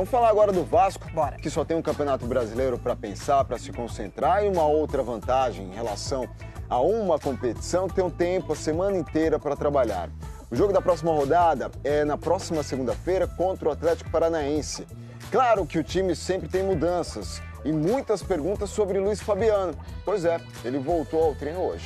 Vamos falar agora do Vasco, Bora. que só tem um Campeonato Brasileiro para pensar, para se concentrar, e uma outra vantagem em relação a uma competição, tem um tempo, a semana inteira para trabalhar. O jogo da próxima rodada é na próxima segunda-feira contra o Atlético Paranaense. Claro que o time sempre tem mudanças e muitas perguntas sobre Luiz Fabiano. Pois é, ele voltou ao treino hoje.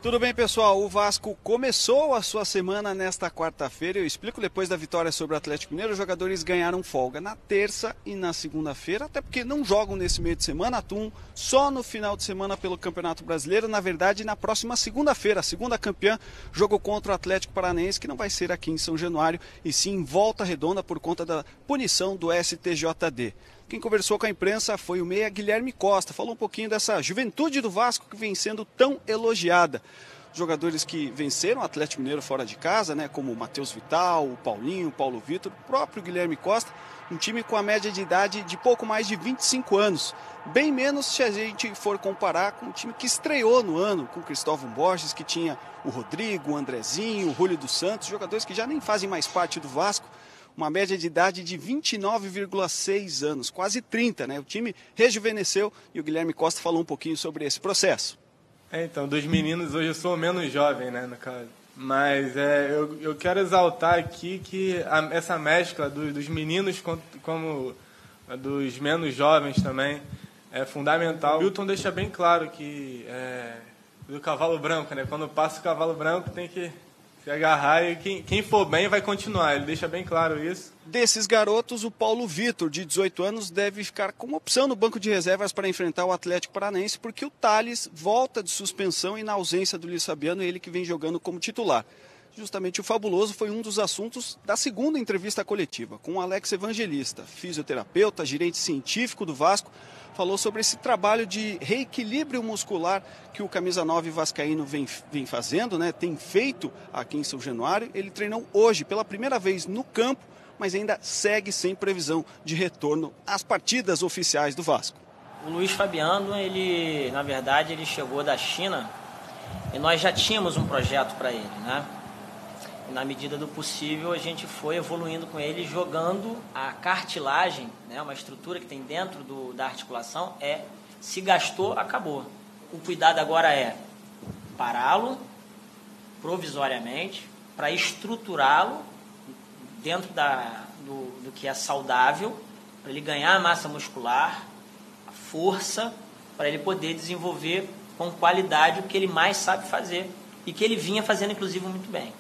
Tudo bem, pessoal? O Vasco começou a sua semana nesta quarta-feira. Eu explico depois da vitória sobre o Atlético Mineiro. Os jogadores ganharam folga na terça e na segunda-feira, até porque não jogam nesse meio de semana, atuam só no final de semana pelo Campeonato Brasileiro. Na verdade, na próxima segunda-feira, a segunda campeã, jogo contra o Atlético Paranaense, que não vai ser aqui em São Januário, e sim em Volta Redonda por conta da punição do STJD. Quem conversou com a imprensa foi o meia Guilherme Costa, falou um pouquinho dessa juventude do Vasco que vem sendo tão elogiada. Jogadores que venceram o Atlético Mineiro fora de casa, né, como o Matheus Vital, o Paulinho, o Paulo Vitor, o próprio Guilherme Costa, um time com a média de idade de pouco mais de 25 anos. Bem menos se a gente for comparar com o time que estreou no ano, com o Cristóvão Borges, que tinha o Rodrigo, o Andrezinho, o Júlio dos Santos, jogadores que já nem fazem mais parte do Vasco. Uma média de idade de 29,6 anos, quase 30, né? O time rejuvenesceu e o Guilherme Costa falou um pouquinho sobre esse processo. Então, dos meninos, hoje eu sou menos jovem, né, no caso. Mas eu quero exaltar aqui que essa mescla dos meninos como dos menos jovens também é fundamental. O Milton deixa bem claro que do cavalo branco, né? Quando passa o cavalo branco tem que se agarrar e quem for bem vai continuar. Ele deixa bem claro isso. Desses garotos, o Paulo Vitor, de 18 anos, deve ficar como opção no banco de reservas para enfrentar o Atlético Paranaense, porque o Thales volta de suspensão e na ausência do Luiz Fabiano, ele que vem jogando como titular. Justamente o Fabuloso foi um dos assuntos da segunda entrevista coletiva, com o Alex Evangelista, fisioterapeuta, gerente científico do Vasco, falou sobre esse trabalho de reequilíbrio muscular que o camisa 9 vascaíno vem fazendo, né? Tem feito aqui em São Januário. Ele treinou hoje pela primeira vez no campo, mas ainda segue sem previsão de retorno às partidas oficiais do Vasco. O Luiz Fabiano, na verdade, ele chegou da China e nós já tínhamos um projeto para ele, né? E na medida do possível, a gente foi evoluindo com ele, jogando a cartilagem, né, uma estrutura que tem dentro da articulação, se gastou, acabou. O cuidado agora é pará-lo provisoriamente, para estruturá-lo dentro do que é saudável, para ele ganhar massa muscular, a força, para ele poder desenvolver com qualidade o que ele mais sabe fazer e que ele vinha fazendo, inclusive, muito bem.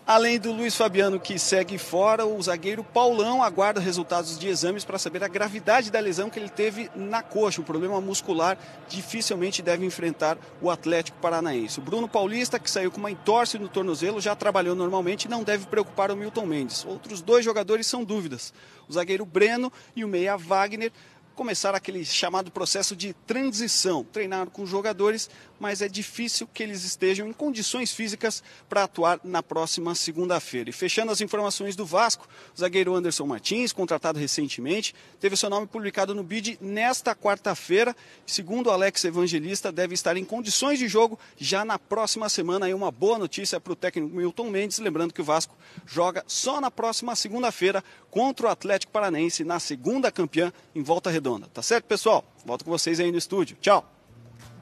Além do Luiz Fabiano, que segue fora, o zagueiro Paulão aguarda resultados de exames para saber a gravidade da lesão que ele teve na coxa. Um problema muscular, dificilmente deve enfrentar o Atlético Paranaense. O Bruno Paulista, que saiu com uma entorse no tornozelo, já trabalhou normalmente e não deve preocupar o Milton Mendes. Outros dois jogadores são dúvidas. O zagueiro Breno e o meia Wagner começaram aquele chamado processo de transição. Treinaram com os jogadores, mas é difícil que eles estejam em condições físicas para atuar na próxima segunda-feira. E fechando as informações do Vasco, o zagueiro Anderson Martins, contratado recentemente, teve seu nome publicado no BID nesta quarta-feira. Segundo o Alex Evangelista, deve estar em condições de jogo já na próxima semana. Aí uma boa notícia para o técnico Milton Mendes, lembrando que o Vasco joga só na próxima segunda-feira contra o Atlético Paranaense, na segunda campeã em Volta Redonda. Tá certo, pessoal? Volto com vocês aí no estúdio. Tchau!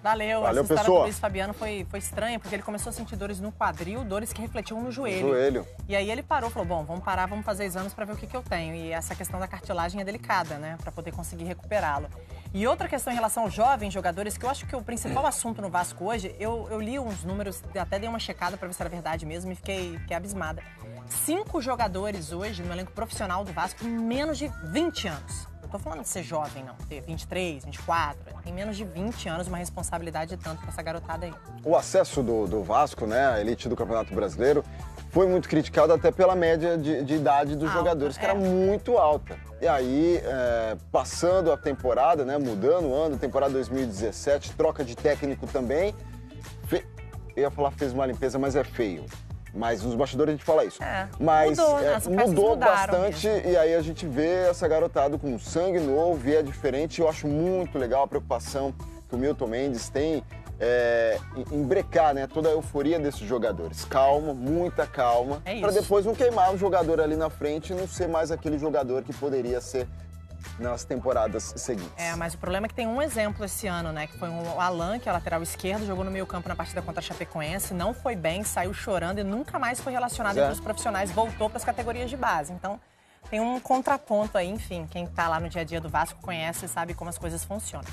Valeu, essa história pessoal. do Luiz Fabiano foi estranha, porque ele começou a sentir dores no quadril, dores que refletiam no joelho. E aí ele parou, falou, bom, vamos parar, vamos fazer exames para ver o que eu tenho. E essa questão da cartilagem é delicada, né, para poder conseguir recuperá-lo. E outra questão em relação aos jovens jogadores, que eu acho que o principal assunto no Vasco hoje, eu li uns números, até dei uma checada para ver se era verdade mesmo e fiquei abismada. 5 jogadores hoje no elenco profissional do Vasco em menos de 20 anos. Não tô falando de ser jovem, não. Ter 23, 24. Tem menos de 20 anos, uma responsabilidade tanto com essa garotada aí. O acesso do Vasco, né, à elite do Campeonato Brasileiro, foi muito criticado até pela média de idade dos jogadores, que era muito alta. E aí, passando a temporada, né, mudando o ano, temporada 2017, troca de técnico também. Eu ia falar fez uma limpeza, mas é feio. Mas nos bastidores a gente fala isso. Mas mudou bastante mesmo. E aí a gente vê essa garotada com sangue novo e é diferente. Eu acho muito legal a preocupação que o Milton Mendes tem embrecar, né, toda a euforia desses jogadores. Calma, muita calma, para depois não queimar o jogador ali na frente e não ser mais aquele jogador que poderia ser nas temporadas seguintes. Mas o problema é que tem um exemplo esse ano, né? Que foi o Alan, que é o lateral esquerdo, jogou no meio-campo na partida contra a Chapecoense, não foi bem, saiu chorando e nunca mais foi relacionado entre os profissionais, voltou para as categorias de base. Então, tem um contraponto aí, enfim, quem está lá no dia a dia do Vasco conhece e sabe como as coisas funcionam.